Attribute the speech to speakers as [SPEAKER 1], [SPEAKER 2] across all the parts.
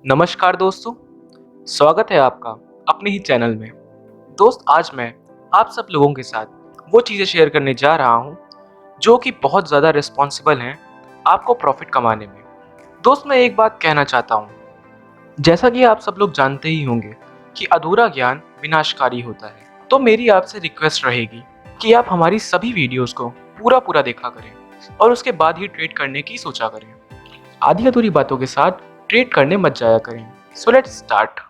[SPEAKER 1] नमस्कार दोस्तों, स्वागत है आपका अपने ही चैनल में। दोस्त, आज मैं आप सब लोगों के साथ वो चीज़ें शेयर करने जा रहा हूँ जो कि बहुत ज़्यादा रिस्पॉन्सिबल हैं आपको प्रॉफिट कमाने में। दोस्त, मैं एक बात कहना चाहता हूँ, जैसा कि आप सब लोग जानते ही होंगे कि अधूरा ज्ञान विनाशकारी होता है। तो मेरी आपसे रिक्वेस्ट रहेगी कि आप हमारी सभी वीडियोस को पूरा पूरा देखा करें और उसके बाद ही ट्रेड करने की सोचा करें। आधी अधूरी बातों के साथ ट्रेड करने मत जाया करें। So let's start.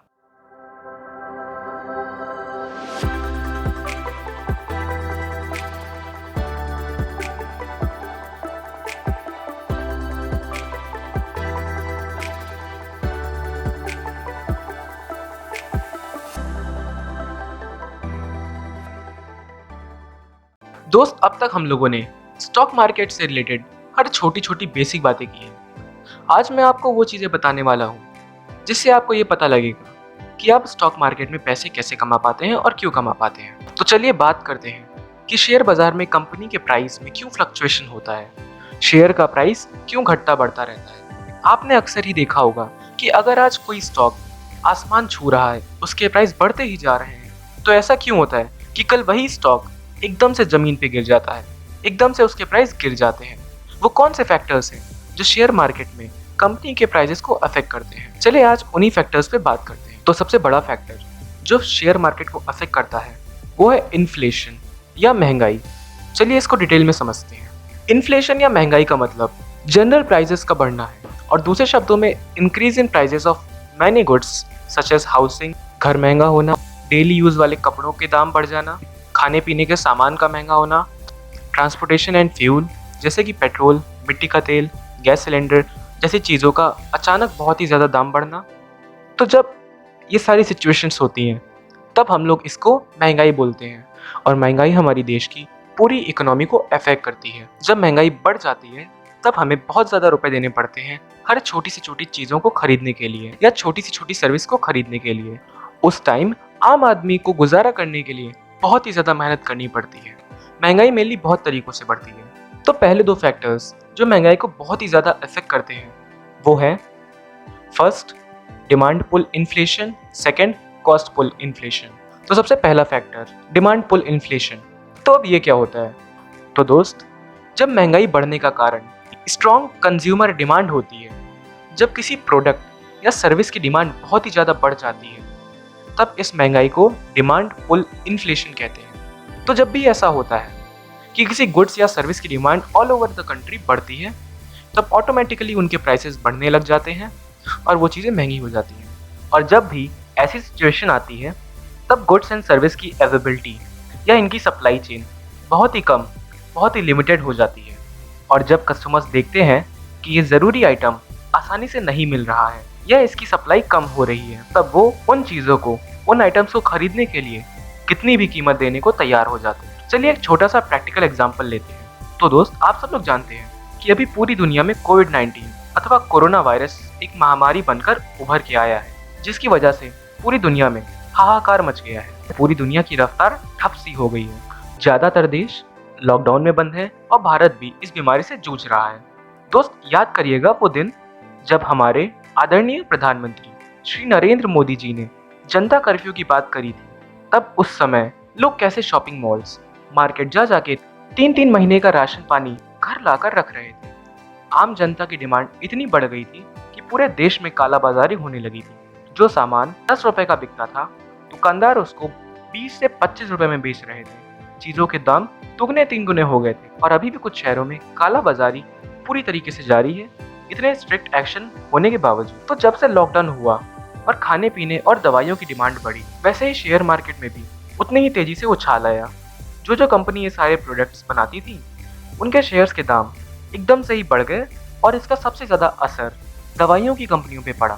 [SPEAKER 1] दोस्त, अब तक हम लोगों ने स्टॉक मार्केट से रिलेटेड हर छोटी छोटी बेसिक बातें की हैं। आज मैं आपको वो चीज़ें बताने वाला हूँ जिससे आपको ये पता लगेगा कि आप स्टॉक मार्केट में पैसे कैसे कमा पाते हैं और क्यों कमा पाते हैं। तो चलिए बात करते हैं कि शेयर बाजार में कंपनी के प्राइस में क्यों फ्लक्चुएशन होता है, शेयर का प्राइस क्यों घटता बढ़ता रहता है। आपने अक्सर ही देखा होगा कि अगर आज कोई स्टॉक आसमान छू रहा है, उसके प्राइस बढ़ते ही जा रहे हैं, तो ऐसा क्यों होता है कि कल वही स्टॉक एकदम से जमीन पे गिर जाता है, एकदम से उसके प्राइस गिर जाते हैं। वो कौन से फैक्टर्स हैं जो शेयर मार्केट में कंपनी के प्राइसेस को अफेक्ट करते हैं? चलिए आज उन्हीं फैक्टर्स पे बात करते हैं। तो सबसे बड़ा फैक्टर जो शेयर मार्केट को अफेक्ट करता है वो है इन्फ्लेशन या महंगाई। चलिए इसको डिटेल में समझते हैं। इन्फ्लेशन या महंगाई का मतलब जनरल प्राइसेस का बढ़ना है, और दूसरे शब्दों में increase in prices of many goods such as housing, घर महंगा होना, डेली यूज वाले कपड़ों के दाम बढ़ जाना, खाने पीने के सामान का महंगा होना, ट्रांसपोर्टेशन एंड फ्यूल जैसे कि पेट्रोल, मिट्टी का तेल, गैस सिलेंडर जैसी चीज़ों का अचानक बहुत ही ज़्यादा दाम बढ़ना। तो जब ये सारी सिचुएशंस होती हैं तब हम लोग इसको महंगाई बोलते हैं, और महंगाई हमारी देश की पूरी इकोनॉमी को अफेक्ट करती है। जब महंगाई बढ़ जाती है तब हमें बहुत ज़्यादा रुपए देने पड़ते हैं हर छोटी से छोटी चीज़ों को खरीदने के लिए या छोटी से छोटी सर्विस को खरीदने के लिए। उस टाइम आम आदमी को गुजारा करने के लिए बहुत ही ज़्यादा मेहनत करनी पड़ती है। महंगाई मेनली बहुत तरीकों से बढ़ती है। तो पहले दो फैक्टर्स जो महंगाई को बहुत ही ज़्यादा अफेक्ट करते हैं वो है first demand pull inflation, second cost pull inflation. तो सबसे पहला फैक्टर डिमांड पुल इन्फ्लेशन। तो अब ये क्या होता है? तो दोस्त, जब महंगाई बढ़ने का कारण स्ट्रॉन्ग कंज्यूमर डिमांड होती है, जब किसी प्रोडक्ट या सर्विस की डिमांड बहुत ही ज़्यादा बढ़ जाती है, तब इस महंगाई को डिमांड पुल इन्फ्लेशन कहते हैं। तो जब भी ऐसा होता है कि किसी गुड्स या सर्विस की demand all over the country बढ़ती है, तब ऑटोमेटिकली उनके प्राइसेस बढ़ने लग जाते हैं और वो चीज़ें महंगी हो जाती हैं। और जब भी ऐसी सिचुएशन आती है तब गुड्स एंड सर्विस की अवेलेबिलिटी या इनकी सप्लाई चेन बहुत ही कम, बहुत ही लिमिटेड हो जाती है। और जब कस्टमर्स देखते हैं कि ये ज़रूरी आइटम आसानी से नहीं मिल रहा है या इसकी सप्लाई कम हो रही है, तब वो उन चीज़ों को, उन आइटम्स को खरीदने के लिए कितनी भी कीमत देने को तैयार हो जाते हैं। चलिए एक छोटा सा प्रैक्टिकल एग्जांपल लेते हैं। तो दोस्त, आप सब लोग जानते हैं कि अभी पूरी दुनिया में कोविड-19 अथवा कोरोना वायरस एक महामारी बनकर उभर के आया है, जिसकी वजह से पूरी दुनिया में हाहाकार मच गया है। पूरी दुनिया की रफ्तार ठप सी हो गई है। ज़्यादातर देश लॉकडाउन में बंद है और भारत भी इस बीमारी से जूझ रहा है। दोस्त, याद करिएगा वो दिन जब हमारे आदरणीय प्रधानमंत्री श्री नरेंद्र मोदी जी ने जनता कर्फ्यू की बात करी थी। तब उस समय लोग कैसे शॉपिंग मॉल्स, मार्केट जा जाके 3-3 महीने का राशन पानी घर लाकर रख रहे थे। आम जनता की डिमांड इतनी बढ़ गई थी कि पूरे देश में कालाबाजारी होने लगी थी। जो सामान 10 रुपए का बिकता था, दुकानदार उसको 20 से 25 रुपए में बेच रहे थे। चीज़ों के दाम दुगने तीन गुने हो गए थे, और अभी भी कुछ शहरों में कालाबाजारी पूरी तरीके से जारी है, इतने स्ट्रिक्ट एक्शन होने के बावजूद। तो जब से लॉकडाउन हुआ और खाने पीने और दवाइयों की डिमांड बढ़ी, वैसे ही शेयर मार्केट में भी उतनी ही तेजी से उछाल आया। जो कंपनी ये सारे प्रोडक्ट्स बनाती थी, उनके शेयर्स के दाम एकदम से ही बढ़ गए, और इसका सबसे ज़्यादा असर दवाइयों की कंपनियों पे पड़ा,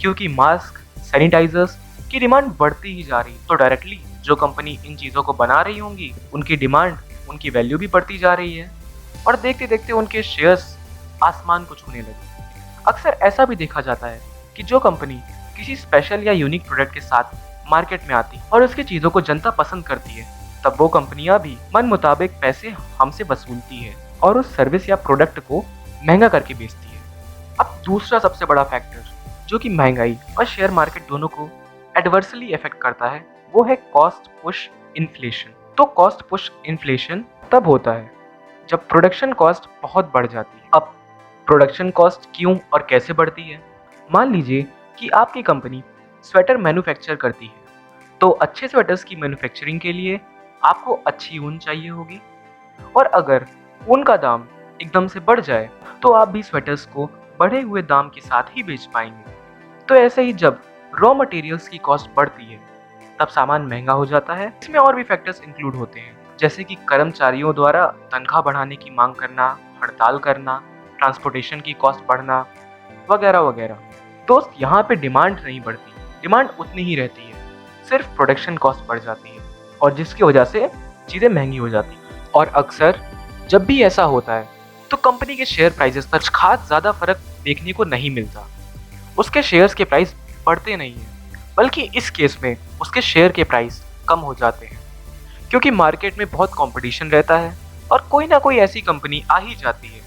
[SPEAKER 1] क्योंकि मास्क, सैनिटाइजर्स की डिमांड बढ़ती ही जा रही। तो डायरेक्टली जो कंपनी इन चीज़ों को बना रही होंगी, उनकी डिमांड, उनकी वैल्यू भी बढ़ती जा रही है, और देखते देखते उनके शेयर्स आसमान को छूने लगे। अक्सर ऐसा भी देखा जाता है कि जो कंपनी किसी स्पेशल या यूनिक प्रोडक्ट के साथ मार्केट में आती और उसकी चीज़ों को जनता पसंद करती है, तब वो कंपनियां भी मन मुताबिक पैसे हमसे वसूलती है और उस सर्विस या प्रोडक्ट को महंगा करके बेचती है। अब दूसरा सबसे बड़ा फैक्टर जो कि महंगाई और शेयर मार्केट दोनों को एडवर्सली इफेक्ट करता है, वो है कॉस्ट पुश इन्फ्लेशन। तो कॉस्ट पुश इन्फ्लेशन तब होता है जब प्रोडक्शन कॉस्ट बहुत बढ़ जाती है। अब प्रोडक्शन कॉस्ट क्यों और कैसे बढ़ती है? मान लीजिए कि आपकी कंपनी स्वेटर मैन्युफैक्चर करती है, तो अच्छे स्वेटर्स की मैन्युफैक्चरिंग के लिए आपको अच्छी ऊन चाहिए होगी, और अगर ऊन का दाम एकदम से बढ़ जाए तो आप भी स्वेटर्स को बढ़े हुए दाम के साथ ही बेच पाएंगे। तो ऐसे ही जब रॉ मटेरियल्स की कॉस्ट बढ़ती है तब सामान महंगा हो जाता है। इसमें और भी फैक्टर्स इंक्लूड होते हैं, जैसे कि कर्मचारियों द्वारा तनख्वाह बढ़ाने की मांग करना, हड़ताल करना, ट्रांसपोर्टेशन की कॉस्ट बढ़ना वगैरह वगैरह। दोस्त, यहाँ पे डिमांड नहीं बढ़ती, डिमांड उतनी ही रहती है, सिर्फ प्रोडक्शन कॉस्ट बढ़ जाती है और जिसकी वजह से चीज़ें महंगी हो जाती हैं। और अक्सर जब भी ऐसा होता है तो कंपनी के शेयर प्राइसेस पर खास ज़्यादा फर्क देखने को नहीं मिलता। उसके शेयर्स के प्राइस बढ़ते नहीं हैं, बल्कि इस केस में उसके शेयर के प्राइस कम हो जाते हैं, क्योंकि मार्केट में बहुत कंपटीशन रहता है और कोई ना कोई ऐसी कंपनी आ ही जाती है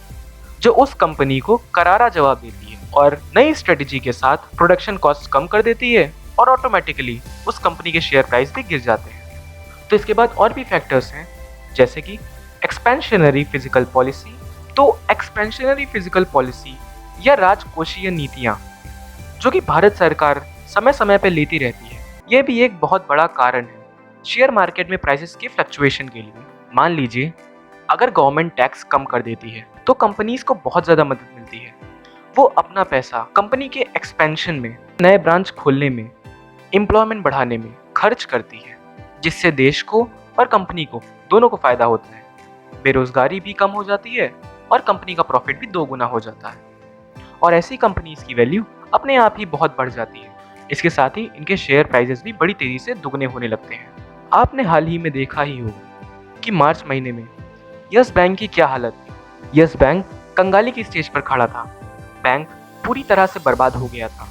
[SPEAKER 1] जो उस कंपनी को करारा जवाब देती है और नई स्ट्रेटजी के साथ प्रोडक्शन कॉस्ट कम कर देती है, और ऑटोमेटिकली उस कंपनी के शेयर प्राइस भी गिर जाते हैं। तो इसके बाद और भी फैक्टर्स हैं, जैसे कि एक्सपेंशनरी फिजिकल पॉलिसी। तो एक्सपेंशनरी फिजिकल पॉलिसी या राजकोषीय नीतियाँ जो कि भारत सरकार समय समय पर लेती रहती है, ये भी एक बहुत बड़ा कारण है शेयर मार्केट में प्राइसेस के फ्लक्चुएशन के लिए। मान लीजिए अगर गवर्नमेंट टैक्स कम कर देती है तो कंपनीज को बहुत ज़्यादा मदद मिलती है। वो अपना पैसा कंपनी के एक्सपेंशन में, नए ब्रांच खोलने में, एम्प्लॉयमेंट बढ़ाने में खर्च करती है, जिससे देश को और कंपनी को दोनों को फ़ायदा होता है। बेरोजगारी भी कम हो जाती है और कंपनी का प्रॉफिट भी दोगुना हो जाता है, और ऐसी कंपनीज की वैल्यू अपने आप ही बहुत बढ़ जाती है। इसके साथ ही इनके शेयर प्राइसेस भी बड़ी तेज़ी से दुगने होने लगते हैं। आपने हाल ही में देखा ही होगा कि मार्च महीने में यस बैंक की क्या हालत थी। यस बैंक कंगाली की स्टेज पर खड़ा था। बैंक पूरी तरह से बर्बाद हो गया था।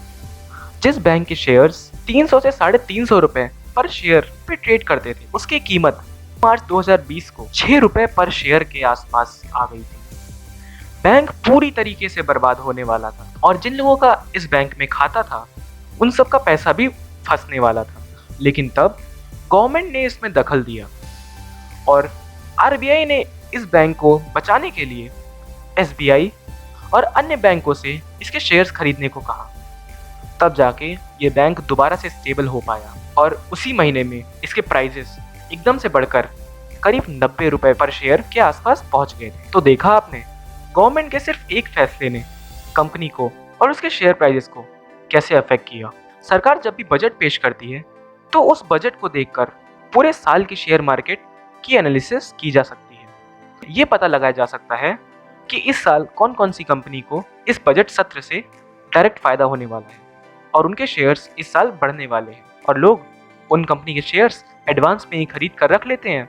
[SPEAKER 1] जिस बैंक के शेयर्स 300 से 350 रुपए पर शेयर पे ट्रेड करते थे, उसकी कीमत मार्च 2020 को 6 रुपए पर शेयर के आसपास आ गई थी। बैंक पूरी तरीके से बर्बाद होने वाला था, और जिन लोगों का इस बैंक में खाता था उन सब का पैसा भी फंसने वाला था। लेकिन तब गवर्नमेंट ने इसमें दखल दिया और आरबीआई ने इस बैंक को बचाने के लिए एसबीआई और अन्य बैंकों से इसके शेयर्स खरीदने को कहा। तब जाके ये बैंक दोबारा से स्टेबल हो पाया, और उसी महीने में इसके प्राइसेस एकदम से बढ़कर करीब 90 रुपए पर शेयर के आसपास पहुंच गए थे। तो देखा आपने, गवर्नमेंट के सिर्फ एक फैसले ने कंपनी को और उसके शेयर प्राइसेस को कैसे अफेक्ट किया। सरकार जब भी बजट पेश करती है तो उस बजट को देखकर पूरे साल की शेयर मार्केट की एनालिसिस की जा सकती है। ये पता लगाया जा सकता है कि इस साल कौन कौन सी कंपनी को इस बजट सत्र से डायरेक्ट फायदा होने वाला है, और उनके शेयर्स इस साल बढ़ने वाले हैं, और लोग उन कंपनी के शेयर्स एडवांस में ही खरीद कर रख लेते हैं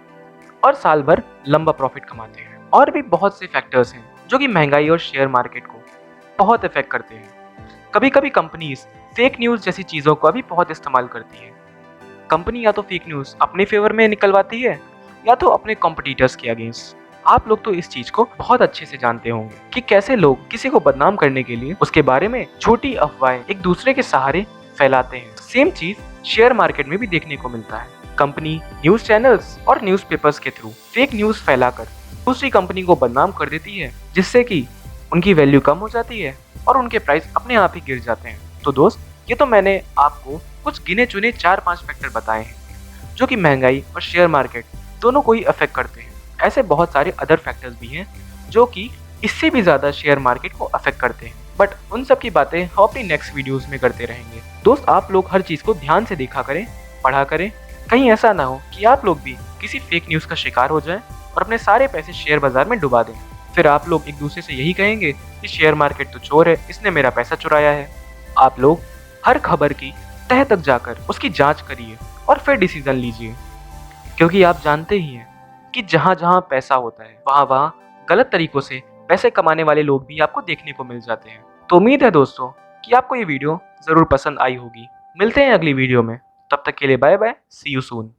[SPEAKER 1] और साल भर लंबा प्रॉफिट कमाते हैं। और भी बहुत से फैक्टर्स हैं जो कि महंगाई और शेयर मार्केट को बहुत इफेक्ट करते हैं। कभी कभी कंपनीज फेक न्यूज़ जैसी चीज़ों का भी बहुत इस्तेमाल करती है। कंपनी या तो फेक न्यूज़ अपने फेवर में निकलवाती है या तो अपने कॉम्पिटिटर्स के अगेंस्ट। आप लोग तो इस चीज को बहुत अच्छे से जानते होंगे कि कैसे लोग किसी को बदनाम करने के लिए उसके बारे में छोटी अफवाहें एक दूसरे के सहारे फैलाते हैं। सेम चीज शेयर मार्केट में भी देखने को मिलता है। कंपनी न्यूज चैनल्स और न्यूज़पेपर्स के थ्रू फेक न्यूज फैलाकर दूसरी कंपनी को बदनाम कर देती है, जिससे कि उनकी वैल्यू कम हो जाती है और उनके प्राइस अपने आप ही गिर जाते हैं। तो दोस्त, ये तो मैंने आपको कुछ गिने चुने 4-5 फैक्टर बताए हैं जो कि महंगाई और शेयर मार्केट दोनों को ही अफेक्ट करते हैं। ऐसे बहुत सारे अदर फैक्टर्स भी हैं जो कि इससे भी ज़्यादा शेयर मार्केट को अफेक्ट करते हैं, बट उन सब की बातें हम अपनी नेक्स्ट वीडियोस में करते रहेंगे। दोस्त, आप लोग हर चीज़ को ध्यान से देखा करें, पढ़ा करें। कहीं ऐसा ना हो कि आप लोग भी किसी फेक न्यूज़ का शिकार हो जाएं और अपने सारे पैसे शेयर बाजार में डुबा दें। फिर आप लोग एक दूसरे से यही कहेंगे कि शेयर मार्केट तो चोर है, इसने मेरा पैसा चुराया है। आप लोग हर खबर की तह तक जाकर उसकी जांच करिए और फिर डिसीजन लीजिए, क्योंकि आप जानते ही हैं कि जहाँ जहाँ पैसा होता है वहाँ वहाँ गलत तरीकों से पैसे कमाने वाले लोग भी आपको देखने को मिल जाते हैं। तो उम्मीद है दोस्तों कि आपको ये वीडियो ज़रूर पसंद आई होगी। मिलते हैं अगली वीडियो में, तब तक के लिए bye bye, see you soon.